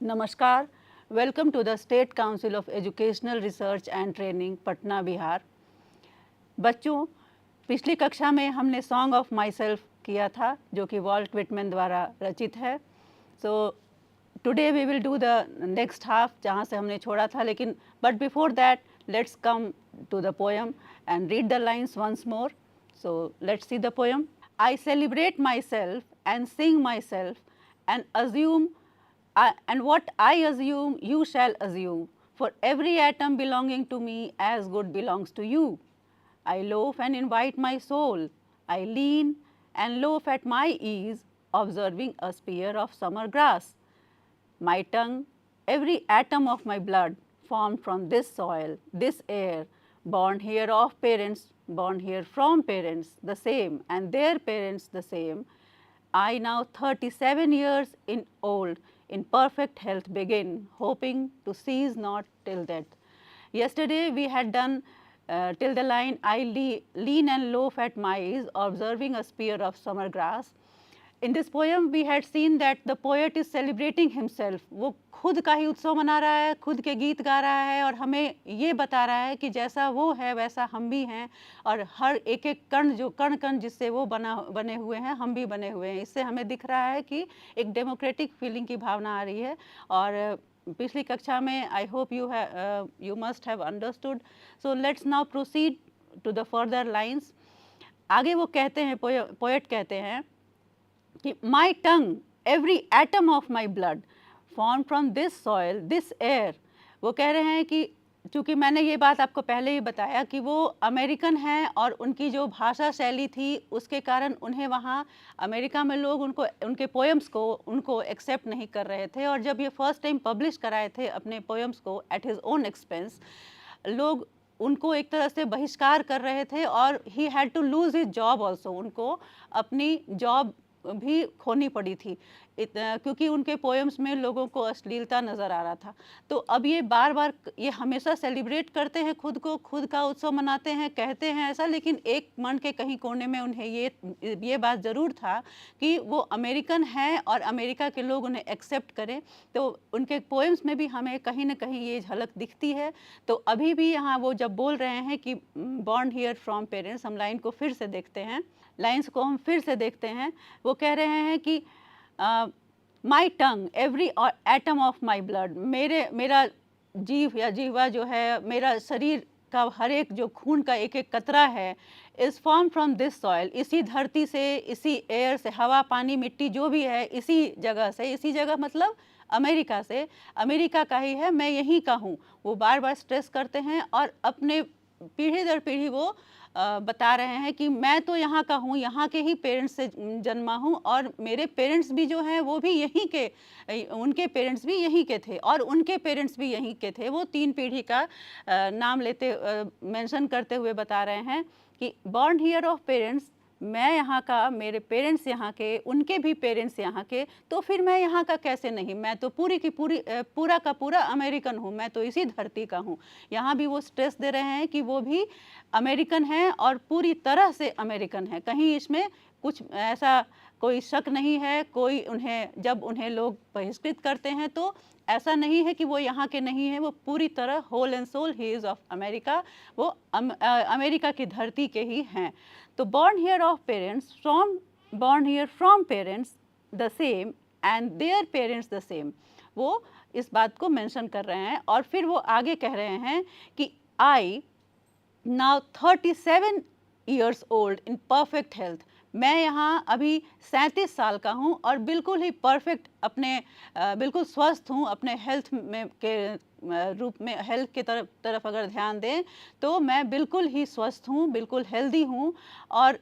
नमस्कार, welcome to the state council of educational research and training Patna Bihar. बच्चों, पिछली कक्षा में हमने सॉन्ग ऑफ माई सेल्फ किया था जो कि वॉल्ट विटमैन द्वारा रचित है। So today we will do the next half जहाँ से हमने छोड़ा था, लेकिन but before that let's come to the poem and read the lines once more. So let's see the poem. I celebrate myself and sing myself and assume and what I assume you shall assume, for every atom belonging to me as good belongs to you. I loaf and invite my soul, I lean and loaf at my ease, observing a spear of summer grass. My tongue, every atom of my blood, formed from this soil, this air, born here of parents, born here from parents, the same, and their parents the same. I now 37 years in old, in perfect health begin, hoping to cease not till death. Yesterday we had done till the line, I lean and loaf at my ease, observing a spear of summer grass. In this poem we had seen that the poet is celebrating himself. वो खुद का ही उत्सव मना रहा है, खुद के गीत गा रहा है और हमें ये बता रहा है कि जैसा वो है वैसा हम भी हैं, और हर एक एक कण जो कण जिससे वो बने हुए हैं हम भी बने हुए हैं। इससे हमें दिख रहा है कि एक डेमोक्रेटिक फीलिंग की भावना आ रही है। और पिछली कक्षा में I hope you must have understood. So let's now proceed to the further lines. आगे वो कहते हैं, पोएट कहते हैं कि my tongue, every atom of my blood, form from this soil, this air. वो कह रहे हैं कि चूँकि मैंने ये बात आपको पहले ही बताया कि वो अमेरिकन हैं और उनकी जो भाषा शैली थी उसके कारण उन्हें वहाँ अमेरिका में लोग उनके पोएम्स को उनको एक्सेप्ट नहीं कर रहे थे। और जब ये फर्स्ट टाइम पब्लिश कराए थे अपने पोएम्स को एट हिज ओन एक्सपेंस, लोग उनको एक तरह से बहिष्कार कर रहे थे और he had to lose his job also. उनको अपनी जॉब भी खोनी पड़ी थी क्योंकि उनके पोएम्स में लोगों को अश्लीलता नज़र आ रहा था। तो अब ये बार बार ये हमेशा सेलिब्रेट करते हैं खुद को, खुद का उत्सव मनाते हैं, कहते हैं ऐसा, लेकिन एक मन के कहीं कोने में उन्हें ये बात ज़रूर था कि वो अमेरिकन हैं और अमेरिका के लोग उन्हें एक्सेप्ट करें। तो उनके पोएम्स में भी हमें कहीं ना कहीं ये झलक दिखती है। तो अभी भी यहाँ वो जब बोल रहे हैं कि बॉर्न हियर फ्रॉम पेरेंट्स, हम लाइन को फिर से देखते हैं, लाइन्स को हम फिर से देखते हैं। वो कह रहे हैं कि my tongue, every atom of my blood, मेरा जीव या जीवा जो है, मेरा शरीर का हर एक जो खून का एक एक कतरा है, is form from this soil, इसी धरती से, इसी एयर से, हवा पानी मिट्टी जो भी है इसी जगह से, इसी जगह मतलब अमेरिका से, अमेरिका का ही है, मैं यहीं का हूँ। वो बार बार स्ट्रेस करते हैं और अपने पीढ़ी दर पीढ़ी वो बता रहे हैं कि मैं तो यहाँ का हूँ, यहाँ के ही पेरेंट्स से जन्मा हूँ और मेरे पेरेंट्स भी जो हैं वो भी यहीं के, उनके पेरेंट्स भी यहीं के थे और उनके पेरेंट्स भी यहीं के थे। वो 3 पीढ़ी का नाम मेंशन करते हुए बता रहे हैं कि बॉर्न हियर ऑफ पेरेंट्स, मैं यहाँ का, मेरे पेरेंट्स यहाँ के, उनके भी पेरेंट्स यहाँ के, तो फिर मैं यहाँ का कैसे नहीं, मैं तो पूरा का पूरा अमेरिकन हूँ, मैं तो इसी धरती का हूँ। यहाँ भी वो स्ट्रेस दे रहे हैं कि वो भी अमेरिकन हैं और पूरी तरह से अमेरिकन हैं, कहीं इसमें कुछ ऐसा कोई शक नहीं है। कोई जब उन्हें लोग बहिष्कृत करते हैं तो ऐसा नहीं है कि वो यहाँ के नहीं हैं, वो पूरी तरह whole and soul he is of America, वो अमेरिका की धरती के ही हैं। तो born here of parents, born here from parents the same and their parents the same, वो इस बात को मेंशन कर रहे हैं। और फिर वो आगे कह रहे हैं कि I now 37 years old in perfect health, मैं यहाँ अभी 37 साल का हूँ और बिल्कुल ही परफेक्ट, अपने बिल्कुल स्वस्थ हूँ। अपने हेल्थ में के रूप में, हेल्थ के तरफ अगर ध्यान दें तो मैं बिल्कुल ही स्वस्थ हूँ, बिल्कुल हेल्दी हूँ। और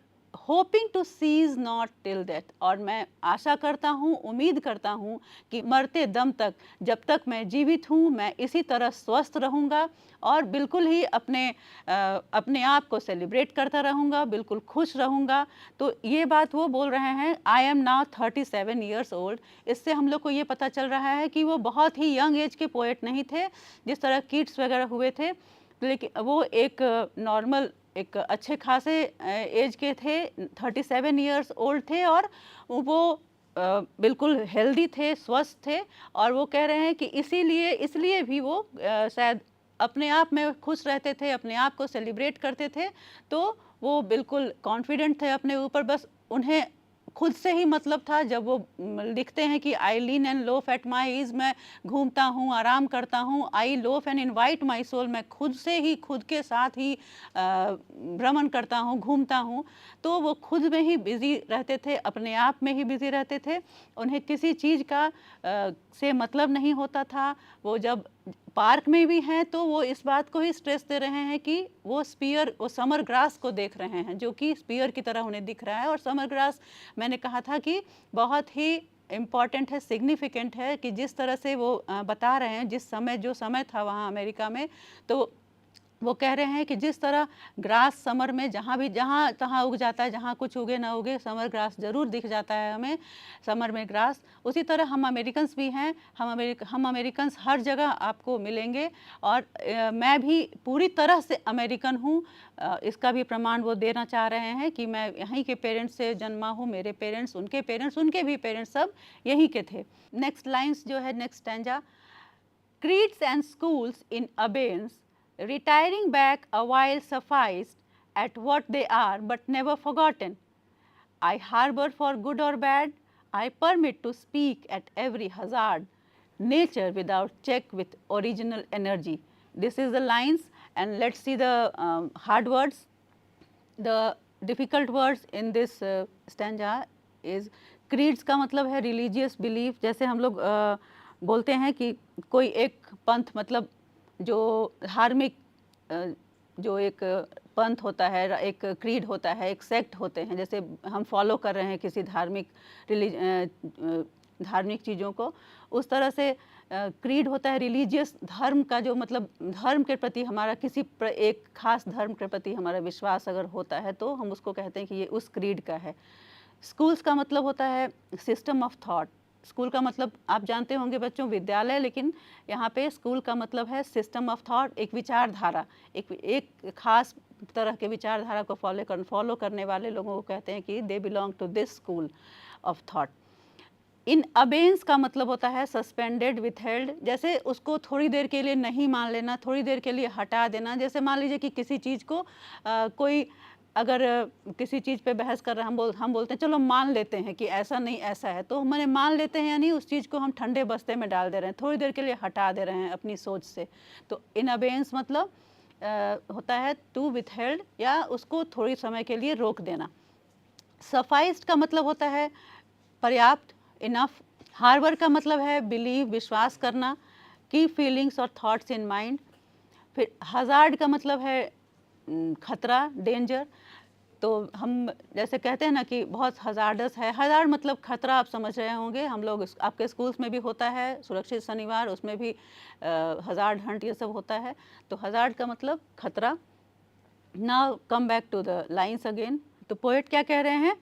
hoping to cease not till death, और मैं आशा करता हूँ, उम्मीद करता हूँ कि मरते दम तक, जब तक मैं जीवित हूँ, मैं इसी तरह स्वस्थ रहूँगा और बिल्कुल ही अपने आप को सेलिब्रेट करता रहूँगा, बिल्कुल खुश रहूँगा। तो ये बात वो बोल रहे हैं, I am now 37 years old। इससे हम लोग को ये पता चल रहा है कि वो बहुत ही यंग एज के पोएट नहीं थे जिस तरह कीट्स वगैरह हुए थे, लेकिन वो एक नॉर्मल, एक अच्छे खासे एज के थे, 37 years old थे और वो बिल्कुल हेल्दी थे, स्वस्थ थे, और वो कह रहे हैं कि इसलिए भी वो शायद अपने आप में खुश रहते थे, अपने आप को सेलिब्रेट करते थे, तो वो बिल्कुल कॉन्फिडेंट थे अपने ऊपर। बस उन्हें खुद से ही मतलब था। जब वो लिखते हैं कि I lean and loaf at my ease, मैं घूमता हूँ, आराम करता हूँ, I loaf and invite my soul, मैं खुद से ही खुद के साथ ही भ्रमण करता हूँ, घूमता हूँ। तो वो खुद में ही बिज़ी रहते थे, अपने आप में ही बिज़ी रहते थे, उन्हें किसी चीज़ का से मतलब नहीं होता था। वो जब पार्क में भी हैं तो वो इस बात को ही स्ट्रेस दे रहे हैं कि वो समर ग्रास को देख रहे हैं, जो कि स्पीयर की तरह उन्हें दिख रहा है। और समर ग्रास, मैंने कहा था कि बहुत ही इम्पॉर्टेंट है, सिग्निफिकेंट है, कि जिस तरह से वो बता रहे हैं, जो समय था वहाँ अमेरिका में, तो वो कह रहे हैं कि जिस तरह ग्रास समर में जहाँ तहाँ उग जाता है, जहाँ कुछ उगे ना उगे, समर ग्रास ज़रूर दिख जाता है हमें, समर में ग्रास। उसी तरह हम अमेरिकन्स भी हैं, हम अमेरिकन्स हर जगह आपको मिलेंगे। और मैं भी पूरी तरह से अमेरिकन हूँ, इसका भी प्रमाण वो देना चाह रहे हैं कि मैं यहीं के पेरेंट्स से जन्मा हूँ, मेरे पेरेंट्स, उनके भी पेरेंट्स सब यहीं के थे। नेक्स्ट लाइन्स जो है, next stanza, creeds and schools in abeyance, retiring back a while sufficed at what they are, but never forgotten. I harbor for good or bad, I permit to speak at every hazard, nature without check with original energy. This is the lines, and let's see the hard words. The difficult words in this stanza is creeds का मतलब है religious belief। जैसे हम लोग बोलते हैं कि कोई एक पंथ, मतलब जो धार्मिक जो एक पंथ होता है, एक क्रीड होता है, एक सेक्ट होते हैं, जैसे हम फॉलो कर रहे हैं किसी धार्मिक चीज़ों को, उस तरह से क्रीड होता है रिलीजियस धर्म का, जो मतलब धर्म के प्रति हमारा एक खास धर्म के प्रति हमारा विश्वास अगर होता है तो हम उसको कहते हैं कि ये उस क्रीड का है। स्कूल्स का मतलब होता है सिस्टम ऑफ थॉट। स्कूल का मतलब आप जानते होंगे बच्चों, विद्यालय, लेकिन यहाँ पे स्कूल का मतलब है सिस्टम ऑफ थॉट, एक विचारधारा, एक खास तरह के विचारधारा को फॉलो करने वाले लोगों को कहते हैं कि they belong to this school of thought. In abeyance का मतलब होता है सस्पेंडेड, विथहेल्ड, जैसे उसको थोड़ी देर के लिए नहीं मान लेना, थोड़ी देर के लिए हटा देना। जैसे मान लीजिए कि किसी चीज़ को कोई अगर किसी चीज़ पे बहस कर रहा है, हम बोलते हैं चलो मान लेते हैं कि ऐसा नहीं ऐसा है, तो मैंने मान लेते हैं, यानी उस चीज़ को हम ठंडे बस्ते में डाल दे रहे हैं, थोड़ी देर के लिए हटा दे रहे हैं अपनी सोच से। तो इन अबेंस मतलब होता है टू विथहेल्ड, या उसको थोड़ी समय के लिए रोक देना। सफाइस्ड का मतलब होता है पर्याप्त, इनफ। हार्बर का मतलब है बिलीव, विश्वास करना, की फीलिंग्स और थॉट्स इन माइंड। फिर हजार्ड का मतलब है खतरा, डेंजर। तो हम जैसे कहते हैं ना कि बहुत हजार्डस है, हजार्ड मतलब खतरा, आप समझ रहे होंगे, हम लोग आपके स्कूल्स में भी होता है सुरक्षित शनिवार, उसमें भी हजार्ड हंट ये सब होता है। तो हजार्ड का मतलब खतरा। Now come back to the lines again. तो पोएट क्या कह रहे हैं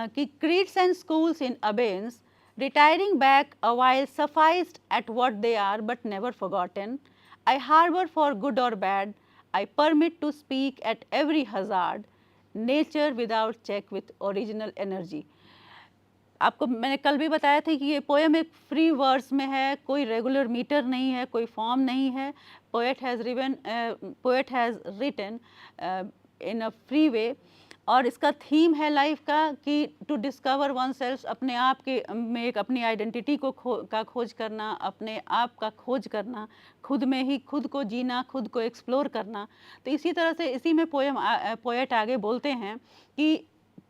कि creeds and schools in abeyance, retiring back a while sufficed at what they are but never forgotten. I harbor for good or bad, I permit to speak at every hazard, nature without check with original energy. आपको मैंने कल भी बताया था कि ये poem एक free verse में है, कोई रेगुलर मीटर नहीं है, कोई फॉर्म नहीं है। Poet has written in a free way, और इसका थीम है लाइफ का कि टू डिस्कवर वन सेल्फ, अपने आप के में एक अपनी आइडेंटिटी को खोज करना, अपने आप का खोज करना, खुद में ही खुद को जीना, खुद को एक्सप्लोर करना। तो इसी तरह से इसी में पोएट आगे बोलते हैं कि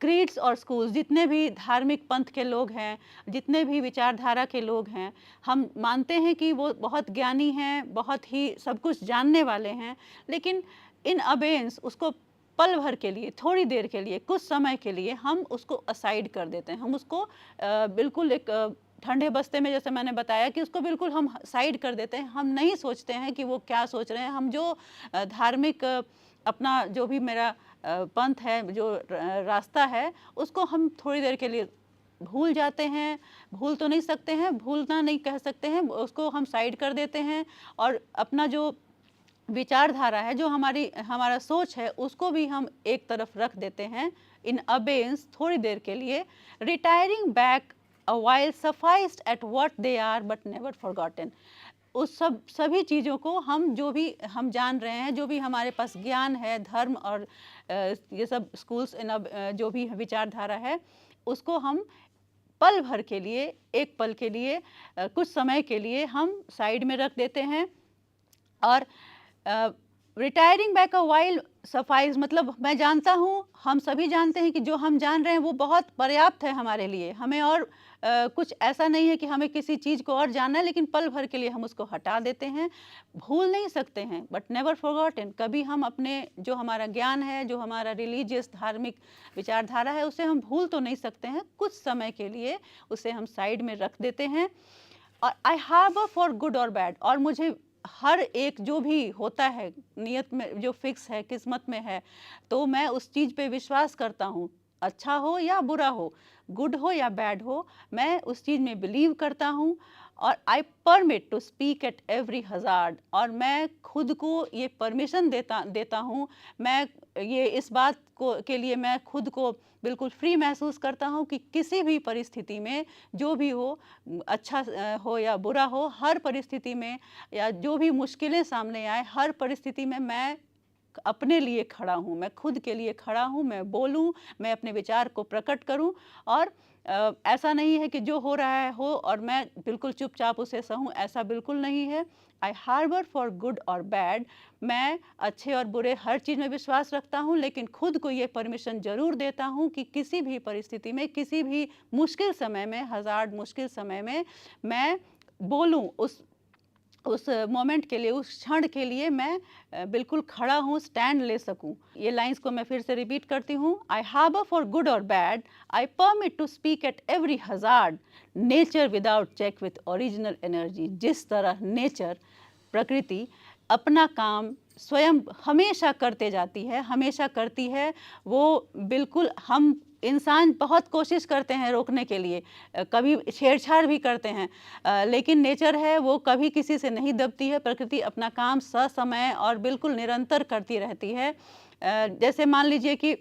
क्रीड्स और स्कूल्स, जितने भी धार्मिक पंथ के लोग हैं, जितने भी विचारधारा के लोग हैं, हम मानते हैं कि वो बहुत ज्ञानी हैं, बहुत ही सब कुछ जानने वाले हैं, लेकिन इन अबेंस उसको पल भर के लिए, थोड़ी देर के लिए, कुछ समय के लिए हम उसको असाइड कर देते हैं। हम उसको बिल्कुल एक ठंडे बस्ते में, जैसे मैंने बताया कि उसको बिल्कुल हम साइड कर देते हैं। हम नहीं सोचते हैं कि वो क्या सोच रहे हैं। हम जो धार्मिक अपना जो भी मेरा पंथ है, जो रास्ता है, उसको हम थोड़ी देर के लिए भूल जाते हैं। भूल तो नहीं सकते हैं, भूलना नहीं कह सकते हैं, उसको हम साइड कर देते हैं, और अपना जो विचारधारा है, जो हमारा सोच है, उसको भी हम एक तरफ रख देते हैं इन अबेंस, थोड़ी देर के लिए। Retiring back a while sufficed at what they are but never forgotten. उस सभी चीज़ों को हम जो भी हम जान रहे हैं, जो भी हमारे पास ज्ञान है, धर्म और ये सब स्कूल्स जो भी विचारधारा है, उसको हम पल भर के लिए, एक पल के लिए, कुछ समय के लिए हम साइड में रख देते हैं। और retiring back a while suffice, मतलब मैं जानता हूँ, हम सभी जानते हैं कि जो हम जान रहे हैं वो बहुत पर्याप्त है हमारे लिए, हमें और कुछ ऐसा नहीं है कि हमें किसी चीज़ को और जानना है, लेकिन पल भर के लिए हम उसको हटा देते हैं। भूल नहीं सकते हैं बट नेवर फॉरगॉटन, कभी हम अपने जो हमारा ज्ञान है, जो हमारा रिलीजियस धार्मिक विचारधारा है, उसे हम भूल तो नहीं सकते हैं, कुछ समय के लिए उसे हम साइड में रख देते हैं। और आई हैव फॉर गुड और बैड, और मुझे हर एक जो भी होता है नियत में, जो फिक्स है, किस्मत में है, तो मैं उस चीज़ पे विश्वास करता हूँ, अच्छा हो या बुरा हो, गुड हो या बैड हो, मैं उस चीज़ में बिलीव करता हूँ। और I permit to speak at every hazard, और मैं खुद को ये परमिशन देता हूँ, मैं ये इस बात को के लिए मैं खुद को बिल्कुल फ्री महसूस करता हूँ कि किसी भी परिस्थिति में जो भी हो, अच्छा हो या बुरा हो, हर परिस्थिति में या जो भी मुश्किलें सामने आए, हर परिस्थिति में मैं अपने लिए खड़ा हूँ, मैं खुद के लिए खड़ा हूँ, मैं बोलूँ, मैं अपने विचार को प्रकट करूँ। और ऐसा नहीं है कि जो हो रहा है हो और मैं बिल्कुल चुपचाप उसे सहूँ, ऐसा बिल्कुल नहीं है। आई हार्बर फॉर गुड और बैड, मैं अच्छे और बुरे हर चीज़ में विश्वास रखता हूँ, लेकिन खुद को ये परमिशन ज़रूर देता हूँ कि किसी भी परिस्थिति में, किसी भी मुश्किल समय में, हज़ार्ड मुश्किल समय में मैं बोलूँ, उस मोमेंट के लिए, उस क्षण के लिए मैं बिल्कुल खड़ा हूँ, स्टैंड ले सकूँ। ये लाइंस को मैं फिर से रिपीट करती हूँ। आई हार्बर फॉर गुड और bad, I permit to speak at every hazard, nature without check with original energy. जिस तरह नेचर, प्रकृति अपना काम स्वयं हमेशा करते जाती है, हमेशा करती है, वो बिल्कुल, हम इंसान बहुत कोशिश करते हैं रोकने के लिए, कभी छेड़छाड़ भी करते हैं, लेकिन नेचर है वो कभी किसी से नहीं दबती है। प्रकृति अपना काम ससमय और बिल्कुल निरंतर करती रहती है। जैसे मान लीजिए कि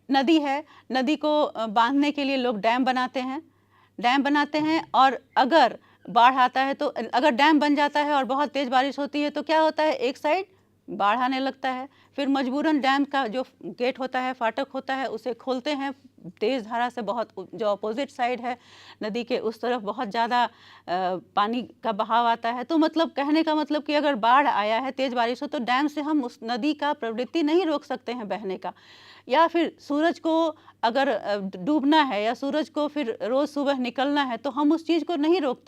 नदी है, नदी को बांधने के लिए लोग डैम बनाते हैं, और अगर बाढ़ आता है तो, अगर डैम बन जाता है और बहुत तेज़ बारिश होती है तो क्या होता है, एक साइड बाढ़ आने लगता है, फिर मजबूरन डैम का जो गेट होता है, फाटक होता है, उसे खोलते हैं तेज़ धारा से। बहुत जो अपोजिट साइड है नदी के, उस तरफ बहुत ज़्यादा पानी का बहाव आता है। तो मतलब कहने का मतलब कि अगर बाढ़ आया है, तेज़ बारिश हो, तो डैम से हम उस नदी का प्रवृत्ति नहीं रोक सकते हैं बहने का। या फिर सूरज को अगर डूबना है या सूरज को फिर रोज़ सुबह निकलना है, तो हम उस चीज़ को नहीं रोक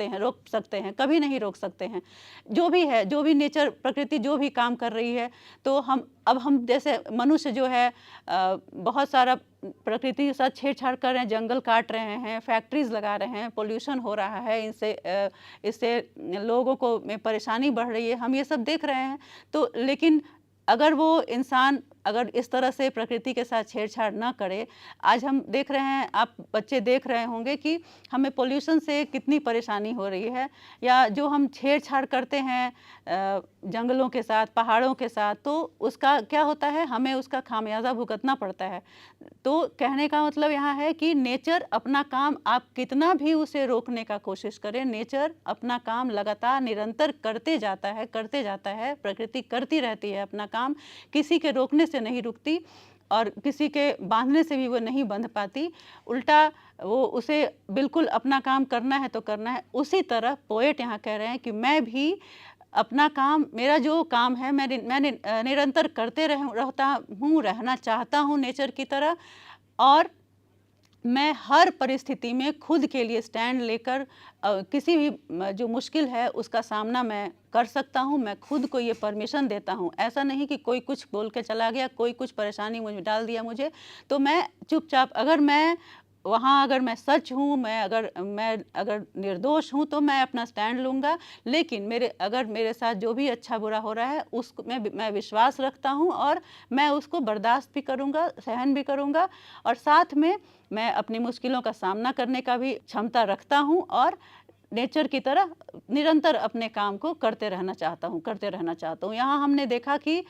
सकते हैं, कभी नहीं रोक सकते हैं। जो भी है, जो भी नेचर, प्रकृति जो भी काम कर रही है, तो हम जैसे मनुष्य जो है बहुत सारा प्रकृति के साथ छेड़छाड़ कर रहे हैं, जंगल काट रहे हैं, फैक्ट्रीज लगा रहे हैं, पोल्यूशन हो रहा है, इससे लोगों को में परेशानी बढ़ रही है, हम ये सब देख रहे हैं। तो लेकिन अगर वो इंसान अगर इस तरह से प्रकृति के साथ छेड़छाड़ ना करे, आज हम देख रहे हैं, आप बच्चे देख रहे होंगे कि हमें पोल्यूशन से कितनी परेशानी हो रही है, या जो हम छेड़छाड़ करते हैं जंगलों के साथ, पहाड़ों के साथ, तो उसका क्या होता है, हमें उसका खामियाजा भुगतना पड़ता है। तो कहने का मतलब यहाँ है कि नेचर अपना काम, आप कितना भी उसे रोकने का कोशिश करें, नेचर अपना काम लगातार निरंतर करते जाता है। प्रकृति करती रहती है अपना काम, किसी के रोकने से नहीं रुकती और किसी के बांधने से भी वो नहीं बंध पाती। उल्टा वो उसे बिल्कुल अपना काम करना है तो करना है। उसी तरह पोएट यहाँ कह रहे हैं कि मैं भी अपना काम, मेरा जो काम है, मैं निरंतर करते रहना चाहता हूँ नेचर की तरह, और मैं हर परिस्थिति में खुद के लिए स्टैंड लेकर किसी भी जो मुश्किल है उसका सामना मैं कर सकता हूँ। मैं खुद को ये परमिशन देता हूँ। ऐसा नहीं कि कोई कुछ बोल के चला गया, कोई कुछ परेशानी मुझे डाल दिया मुझे, तो मैं चुपचाप, अगर मैं सच हूँ, मैं अगर निर्दोष हूँ, तो मैं अपना स्टैंड लूँगा। लेकिन अगर मेरे साथ जो भी अच्छा बुरा हो रहा है, उसको मैं विश्वास रखता हूँ और मैं उसको बर्दाश्त भी करूँगा, सहन भी करूँगा, और साथ में मैं अपनी मुश्किलों का सामना करने का भी क्षमता रखता हूँ, और नेचर की तरह निरंतर अपने काम को करते रहना चाहता हूँ। यहाँ हमने देखा कि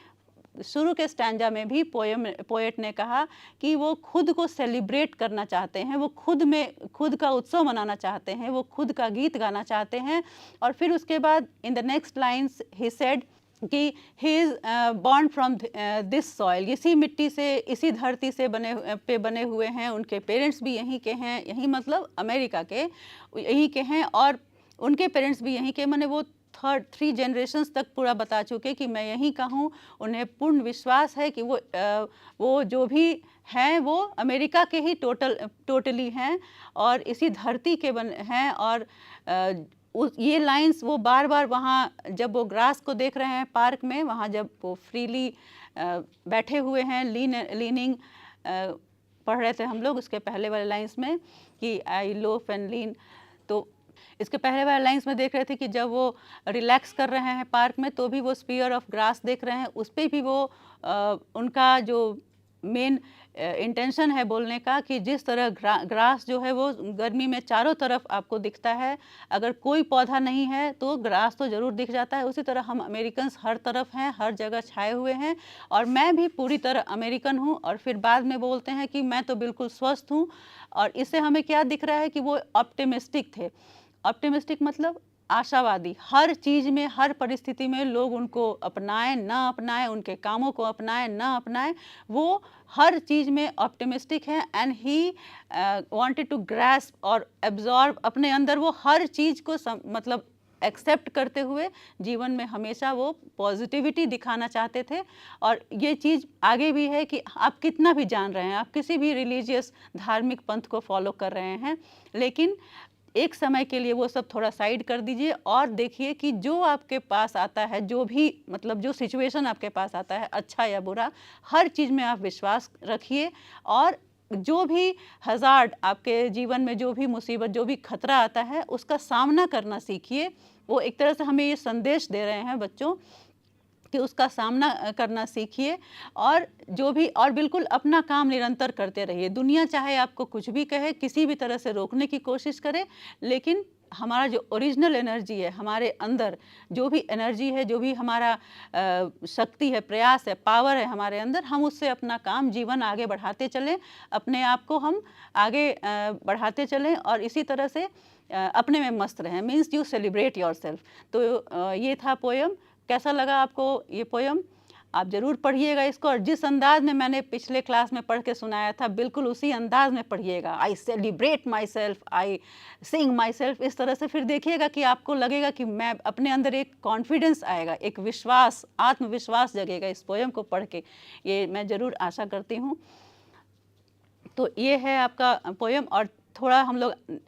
शुरू के स्टैंजा में भी पोएट ने कहा कि वो खुद को सेलिब्रेट करना चाहते हैं, वो खुद का उत्सव मनाना चाहते हैं, वो खुद का गीत गाना चाहते हैं। और फिर उसके बाद in the next lines he said कि he is born from this soil, इसी मिट्टी से, इसी धरती से बने हुए हैं, उनके पेरेंट्स भी यहीं के हैं, यहीं मतलब अमेरिका के यहीं के हैं, और उनके पेरेंट्स भी यहीं के, माने वो 3 जनरेशन्स तक पूरा बता चुके कि मैं यहीं का हूँ। उन्हें पूर्ण विश्वास है कि वो जो भी हैं वो अमेरिका के ही टोटली हैं और इसी धरती के हैं। और ये लाइंस वो बार बार वहाँ जब वो ग्रास को देख रहे हैं पार्क में, वहाँ जब वो फ्रीली बैठे हुए हैं, लीनिंग पढ़ रहे थे हम लोग उसके पहले वाले लाइंस में कि आई लोफ एंड लीन, तो इसके पहले वाले लाइंस में देख रहे थे कि जब वो रिलैक्स कर रहे हैं पार्क में तो भी वो स्पीयर ऑफ ग्रास देख रहे हैं, उस पर भी वो उनका जो मेन इंटेंशन है बोलने का कि जिस तरह ग्रास जो है वो गर्मी में चारों तरफ आपको दिखता है, अगर कोई पौधा नहीं है तो ग्रास तो ज़रूर दिख जाता है, उसी तरह हम अमेरिकन्स हर तरफ हैं, हर जगह छाए हुए हैं, और मैं भी पूरी तरह अमेरिकन हूँ। और फिर बाद में बोलते हैं कि मैं तो बिल्कुल स्वस्थ हूँ। और इससे हमें क्या दिख रहा है कि वो ऑप्टिमिस्टिक थे। ऑप्टिमिस्टिक मतलब आशावादी, हर चीज़ में, हर परिस्थिति में लोग उनको अपनाएं ना अपनाएं, उनके कामों को अपनाएं ना अपनाएं, वो हर चीज़ में ऑप्टिमिस्टिक हैं। And he wanted to grasp और एब्जॉर्ब, अपने अंदर वो हर चीज़ को मतलब एक्सेप्ट करते हुए जीवन में हमेशा वो पॉजिटिविटी दिखाना चाहते थे। और ये चीज़ आगे भी है कि आप कितना भी जान रहे हैं, आप किसी भी रिलीजियस धार्मिक पंथ को फॉलो कर रहे हैं, लेकिन एक समय के लिए वो सब थोड़ा साइड कर दीजिए और देखिए कि जो आपके पास आता है, जो भी मतलब जो सिचुएशन आपके पास आता है, अच्छा या बुरा, हर चीज़ में आप विश्वास रखिए। और जो भी हज़ार्ड आपके जीवन में, जो भी मुसीबत, जो भी खतरा आता है, उसका सामना करना सीखिए। वो एक तरह से हमें ये संदेश दे रहे हैं बच्चों कि उसका सामना करना सीखिए। और जो भी, और बिल्कुल अपना काम निरंतर करते रहिए। दुनिया चाहे आपको कुछ भी कहे, किसी भी तरह से रोकने की कोशिश करे, लेकिन हमारा जो ओरिजिनल एनर्जी है, हमारे अंदर जो भी एनर्जी है, जो भी हमारा शक्ति है, प्रयास है, पावर है हमारे अंदर, हम उससे अपना काम, जीवन आगे बढ़ाते चलें, अपने आप को हम आगे बढ़ाते चलें और इसी तरह से अपने में मस्त रहें। Means you celebrate yourself. तो ये था पोयम। कैसा लगा आपको ये पोयम? आप ज़रूर पढ़िएगा इसको, और जिस अंदाज में मैंने पिछले क्लास में पढ़ के सुनाया था, बिल्कुल उसी अंदाज में पढ़िएगा। I celebrate myself, I sing myself, इस तरह से फिर देखिएगा कि आपको लगेगा कि मैं, अपने अंदर एक कॉन्फिडेंस आएगा, एक विश्वास, आत्मविश्वास जगेगा इस पोयम को पढ़ के। ये मैं ज़रूर आशा करती हूँ। तो ये है आपका पोयम। और थोड़ा हम लोग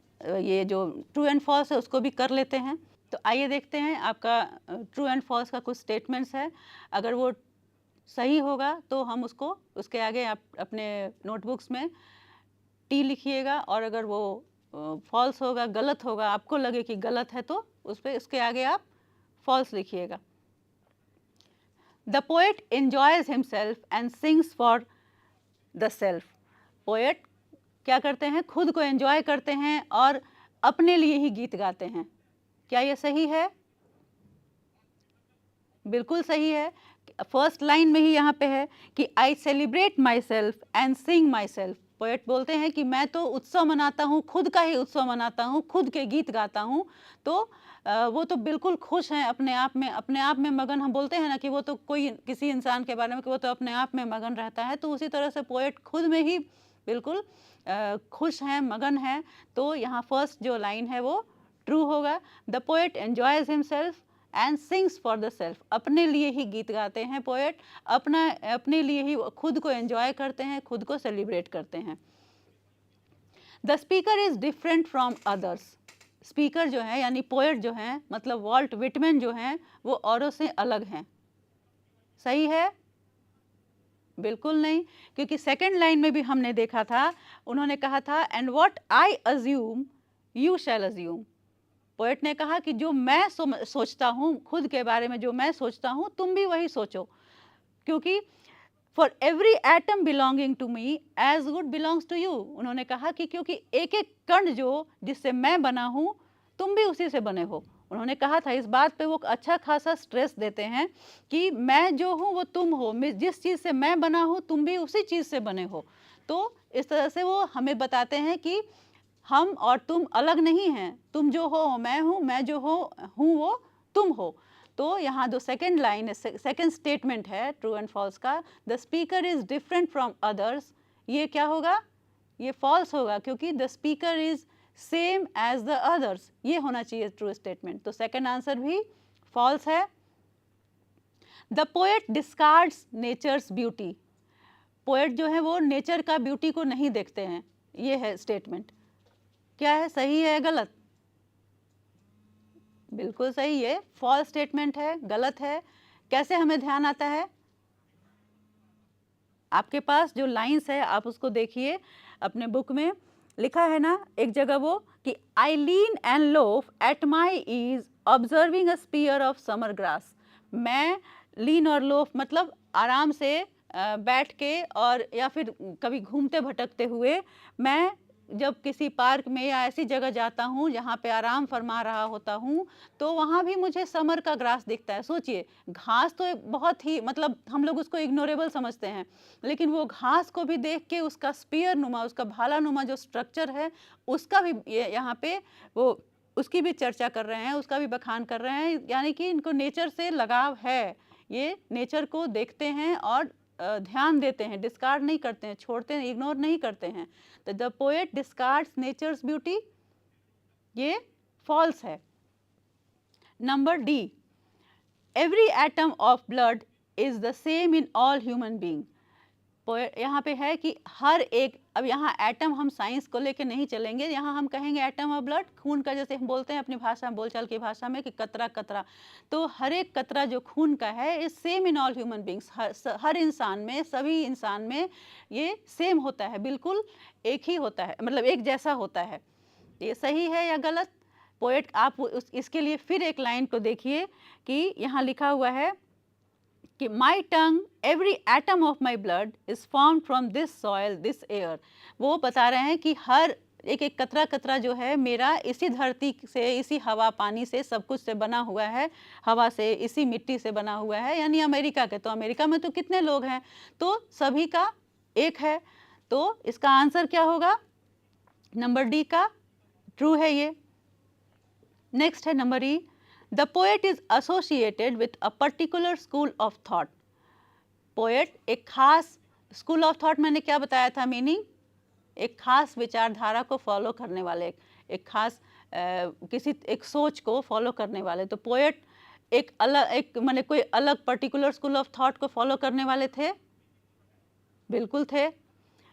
ये जो ट्रू एंड फॉल्स है उसको भी कर लेते हैं। तो आइए देखते हैं, आपका ट्रू एंड फॉल्स का कुछ स्टेटमेंट्स है। अगर वो सही होगा तो हम उसको, उसके आगे आप अपने नोटबुक्स में टी लिखिएगा, और अगर वो फॉल्स होगा, गलत होगा, आपको लगे कि गलत है, तो उस पर, उसके आगे आप फॉल्स लिखिएगा। The poet enjoys himself and sings for the self. Poet क्या करते हैं? खुद को एंजॉय करते हैं और अपने लिए ही गीत गाते हैं। क्या ये सही है? बिल्कुल सही है। फर्स्ट लाइन में ही यहाँ पे है कि आई celebrate myself and sing my self. Poet बोलते हैं कि मैं तो उत्सव मनाता हूँ, खुद का ही उत्सव मनाता हूँ, खुद के गीत गाता हूँ। तो वो तो बिल्कुल खुश हैं अपने आप में मगन। हम बोलते हैं ना कि वो तो कोई, किसी इंसान के बारे में कि वो तो अपने आप में मगन रहता है, तो उसी तरह से पोएट खुद में ही बिल्कुल खुश हैं, मगन हैं। तो यहाँ फर्स्ट जो लाइन है वो ट्रू होगा। The poet enjoys himself and sings for the self. अपने लिए ही गीत गाते हैं पोएट, अपने लिए ही खुद को एंजॉय करते हैं, खुद को सेलिब्रेट करते हैं। The speaker is different from others. Speaker जो है यानी पोएट जो हैं, मतलब वॉल्ट विटमैन जो हैं, वो औरों से अलग हैं। सही है? बिल्कुल नहीं, क्योंकि सेकेंड लाइन में भी हमने देखा था, उन्होंने कहा था and what I assume you shall assume. Poet ने कहा कि जो मैं सोचता हूँ, खुद के बारे में जो मैं सोचता हूँ, तुम भी वही सोचो, क्योंकि for every atom belonging to me as good belongs to you. उन्होंने कहा कि क्योंकि एक एक कण जो जिससे मैं बना हूँ, तुम भी उसी से बने हो, उन्होंने कहा था, इस बात पे वो अच्छा खासा स्ट्रेस देते हैं कि मैं जो हूँ वो तुम हो, जिस चीज़ से मैं बना हूँ तुम भी उसी चीज़ से बने हो। तो इस तरह से वो हमें बताते हैं कि हम और तुम अलग नहीं हैं, तुम जो हो मैं हूँ, मैं जो हूँ वो तुम हो। तो यहाँ जो सेकंड लाइन है, सेकंड स्टेटमेंट है ट्रू एंड फॉल्स का, the speaker is different from others, ये क्या होगा, ये फॉल्स होगा, क्योंकि the speaker is same as the others, ये होना चाहिए ट्रू स्टेटमेंट। तो सेकंड आंसर भी फॉल्स है। The poet discards nature's beauty, poet जो है वो नेचर का ब्यूटी को नहीं देखते हैं, ये है स्टेटमेंट। क्या है, सही है गलत? बिल्कुल सही है, फॉल्स स्टेटमेंट है, गलत है। कैसे हमें ध्यान आता है? आपके पास जो लाइंस है आप उसको देखिए, अपने बुक में लिखा है ना एक जगह वो कि I lean and loaf at my ease observing a spear of summer grass. मैं लीन और लोफ मतलब आराम से बैठ के और या फिर कभी घूमते भटकते हुए, मैं जब किसी पार्क में या ऐसी जगह जाता हूँ जहाँ पे आराम फरमा रहा होता हूँ, तो वहाँ भी मुझे समर का ग्रास दिखता है। सोचिए, घास तो बहुत ही मतलब हम लोग उसको इग्नोरेबल समझते हैं, लेकिन वो घास को भी देख के उसका स्पीयर नुमा, उसका भाला नुमा जो स्ट्रक्चर है, उसका भी यहाँ पे वो उसकी भी चर्चा कर रहे हैं, उसका भी बखान कर रहे हैं। यानी कि इनको नेचर से लगाव है, ये नेचर को देखते हैं और ध्यान देते हैं, डिस्कार्ड नहीं करते हैं, छोड़ते हैं, इग्नोर नहीं करते हैं। तो the poet discards nature's beauty, ये फॉल्स है। Number D, every atom of blood is the same in all human being. यहाँ पे है कि हर एक, अब यहाँ एटम हम साइंस को लेके नहीं चलेंगे, यहाँ हम कहेंगे एटम ऑफ ब्लड, खून का, जैसे हम बोलते हैं अपनी भाषा बोलचाल की भाषा में कि कतरा कतरा, तो हर एक कतरा जो खून का है is same in all human beings, हर इंसान में, सभी इंसान में ये सेम होता है, बिल्कुल एक ही होता है, मतलब एक जैसा होता है। ये सही है या गलत? पोएट, आप इसके लिए फिर एक लाइन को देखिए कि यहाँ लिखा हुआ है कि my tongue every atom of my blood is form from this soil this air. वो बता रहे हैं कि हर एक एक कतरा कतरा जो है मेरा इसी धरती से, इसी हवा पानी से, सब कुछ से बना हुआ है, हवा से, इसी मिट्टी से बना हुआ है। यानी अमेरिका के, तो अमेरिका में तो कितने लोग हैं, तो सभी का एक है। तो इसका आंसर क्या होगा? नंबर डी का ट्रू है ये। नेक्स्ट है number E, the poet is associated with a particular school of thought. Poet एक खास स्कूल ऑफ थॉट, मैंने क्या बताया था मीनिंग, एक खास विचारधारा को फॉलो करने वाले, एक खास किसी एक सोच को फॉलो करने वाले। तो पोएट एक अलग, एक माने कोई अलग पर्टिकुलर स्कूल ऑफ थॉट को फॉलो करने वाले थे, बिल्कुल थे,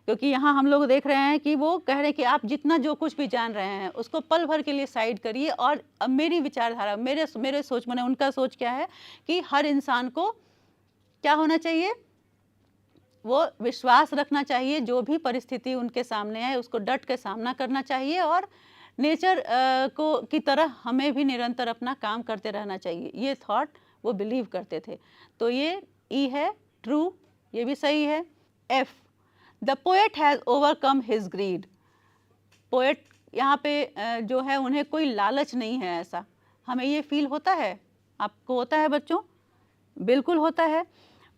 क्योंकि यहाँ हम लोग देख रहे हैं कि वो कह रहे हैं कि आप जितना जो कुछ भी जान रहे हैं उसको पल भर के लिए साइड करिए, और अब मेरी विचारधारा, मेरे सोच, माने उनका सोच क्या है कि हर इंसान को क्या होना चाहिए, वो विश्वास रखना चाहिए, जो भी परिस्थिति उनके सामने है उसको डट के सामना करना चाहिए, और नेचर को की तरह हमें भी निरंतर अपना काम करते रहना चाहिए। ये थॉट वो बिलीव करते थे। तो ये ई है ट्रू, ये भी सही है। F, the poet has overcome his greed. Poet यहाँ पे जो है उन्हें कोई लालच नहीं है, ऐसा हमें ये फील होता है, आपको होता है बच्चों? बिल्कुल होता है।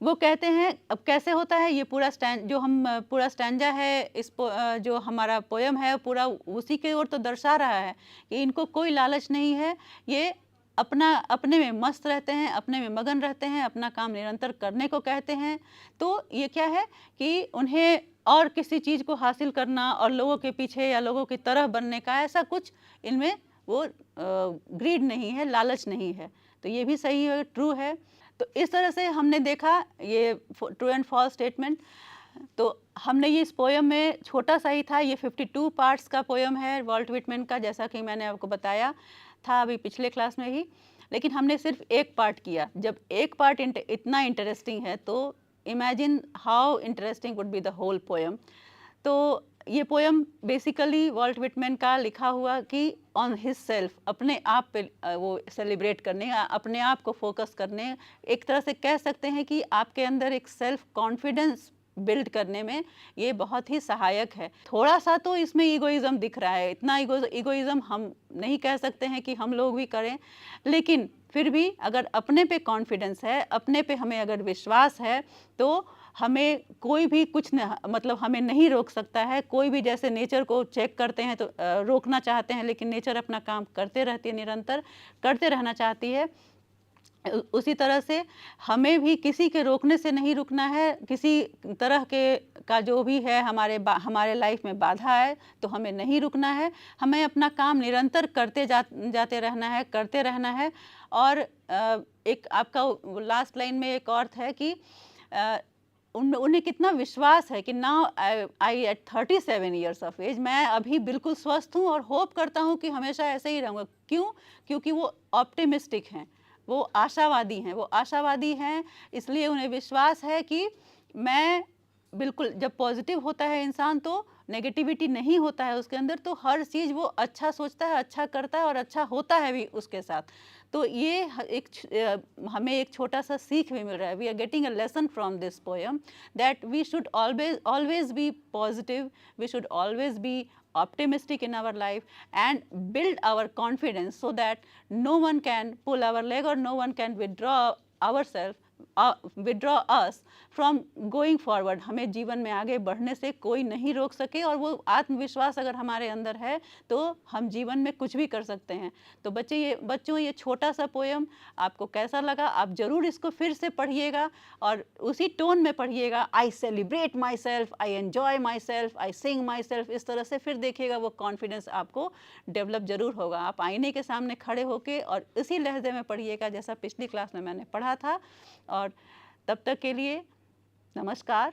वो कहते हैं, अब कैसे होता है, ये पूरा जो हम पूरा स्टैंजा है, इस जो हमारा पोयम है पूरा उसी के ओर तो दर्शा रहा है कि इनको कोई लालच नहीं है, ये अपने में मस्त रहते हैं, अपने में मगन रहते हैं, अपना काम निरंतर करने को कहते हैं। तो ये क्या है कि उन्हें और किसी चीज़ को हासिल करना और लोगों के पीछे या लोगों की तरह बनने का ऐसा कुछ इनमें वो ग्रीड नहीं है, लालच नहीं है। तो ये भी सही है, ट्रू है। तो इस तरह से हमने देखा ये ट्रू एंड फॉल्स स्टेटमेंट। तो हमने ये इस पोयम में छोटा सा ही था, ये 52 पार्ट्स का पोयम है वाल्ट व्हिटमैन का, जैसा कि मैंने आपको बताया था अभी पिछले क्लास में ही, लेकिन हमने सिर्फ एक पार्ट किया। जब एक पार्ट इतना इंटरेस्टिंग है तो imagine how interesting would be the whole poem. तो ये पोयम बेसिकली वाल्ट व्हिटमैन का लिखा हुआ कि ऑन हिज सेल्फ, अपने आप पे वो सेलिब्रेट करने, अपने आप को फोकस करने, एक तरह से कह सकते हैं कि आपके अंदर एक सेल्फ कॉन्फिडेंस बिल्ड करने में ये बहुत ही सहायक है। थोड़ा सा तो इसमें ईगोइज़्म दिख रहा है, इतना ईगोइज़्म हम नहीं कह सकते हैं कि हम लोग भी करें, लेकिन फिर भी अगर अपने पे कॉन्फिडेंस है, अपने पे हमें अगर विश्वास है, तो हमें कोई भी कुछ न मतलब हमें नहीं रोक सकता है। कोई भी जैसे नेचर को चेक करते हैं तो रोकना चाहते हैं, लेकिन नेचर अपना काम करते रहती है, निरंतर करते रहना चाहती है। उसी तरह से हमें भी किसी के रोकने से नहीं रुकना है। किसी तरह के का जो भी है हमारे लाइफ में बाधा है, तो हमें नहीं रुकना है। हमें अपना काम निरंतर जाते रहना है, करते रहना है। और एक आपका लास्ट लाइन में एक और है कि उन्हें कितना विश्वास है कि now I at 37 years of age, मैं अभी बिल्कुल स्वस्थ हूँ और होप करता हूँ कि हमेशा ऐसे ही रहूँगा। क्यों? क्योंकि वो ऑप्टिमिस्टिक हैं, वो आशावादी हैं, इसलिए उन्हें विश्वास है कि मैं बिल्कुल, जब पॉजिटिव होता है इंसान तो नेगेटिविटी नहीं होता है उसके अंदर, तो हर चीज़ वो अच्छा सोचता है, अच्छा करता है और अच्छा होता है भी उसके साथ। तो ये हमें एक छोटा सा सीख भी मिल रहा है। We are getting a lesson from this poem that we should always be positive, we should always be optimistic in our life and build our confidence so that no one can pull our leg or no one can withdraw us from going forward। हमें जीवन में आगे बढ़ने से कोई नहीं रोक सके, और वो आत्मविश्वास अगर हमारे अंदर है तो हम जीवन में कुछ भी कर सकते हैं। तो बच्चों ये छोटा सा पोएम आपको कैसा लगा? आप ज़रूर इसको फिर से पढ़िएगा और उसी टोन में पढ़िएगा। I celebrate myself, I enjoy myself, I sing myself, इस तरह से फिर देखिएगा वो कॉन्फिडेंस आपको डेवलप ज़रूर होगा। आप आईने के सामने खड़े होके और इसी लहजे में पढ़िएगा जैसा पिछली क्लास में मैंने पढ़ा था। और तब तक के लिए नमस्कार।